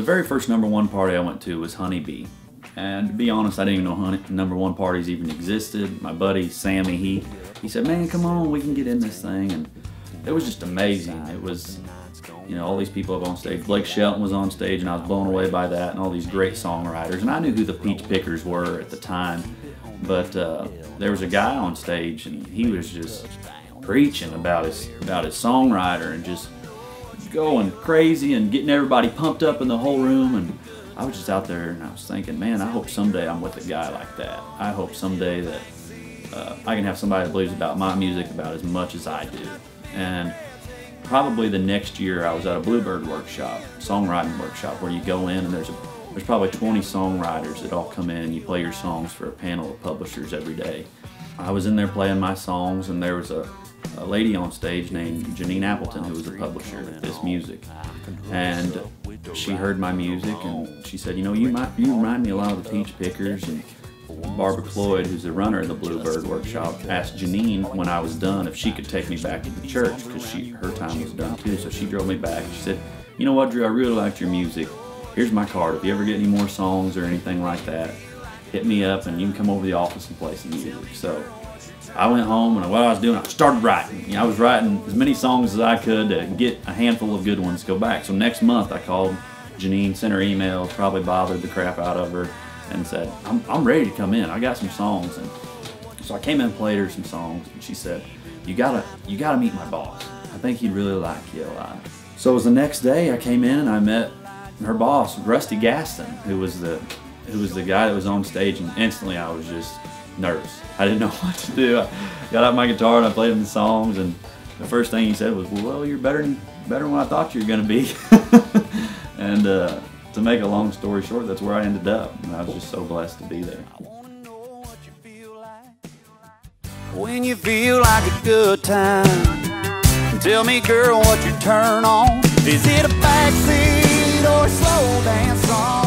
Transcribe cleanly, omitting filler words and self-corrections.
The very first #1 party I went to was Honeybee. And to be honest, I didn't even know #1 parties even existed. My buddy Sammy, he said, man, come on, we can get in this thing. And it was just amazing. It was, you know, all these people up on stage. Blake Shelton was on stage, and I was blown away by that, and all these great songwriters. And I knew who the Peach Pickers were at the time, but there was a guy on stage, and he was just preaching about his songwriter and just going crazy and getting everybody pumped up in the whole room. And I was just out there, and I was thinking, man, I hope someday I'm with a guy like that. I hope someday that I can have somebody that believes about my music about as much as I do. And probably the next year I was at a Bluebird workshop, songwriting workshop, where you go in and there's probably 20 songwriters that all come in and you play your songs for a panel of publishers every day. I was in there playing my songs, and there was a lady on stage named Janine Appleton, who was a publisher of this music. And she heard my music, and she said, you know, you remind me a lot of the Peach Pickers. And Barbara Cloyd, who's the runner of the Bluebird workshop, asked Janine when I was done if she could take me back to the church, because her time was done too. So she drove me back. She said, you know what, Drew, I really liked your music. Here's my card. If you ever get any more songs or anything like that, hit me up and you can come over to the office and play some music. So I went home, and what I was doing, I started writing. You know, I was writing as many songs as I could to get a handful of good ones to go back. So next month I called Janine, sent her emails, probably bothered the crap out of her, and said, I'm ready to come in. I got some songs. And so I came in and played her some songs, and she said, you gotta meet my boss. I think he'd really like you a lot. So it was the next day I came in and I met her boss, Rusty Gaston, who was the guy that was on stage, and instantly I was just nervous. I didn't know what to do. I got out my guitar and I played him the songs, and the first thing he said was, well, you're better than what I thought you were gonna be. And to make a long story short, that's where I ended up, and I was just so blessed to be there. When you feel like a good time, tell me, girl, what you turn on. Is it a backseat or a slow dance song?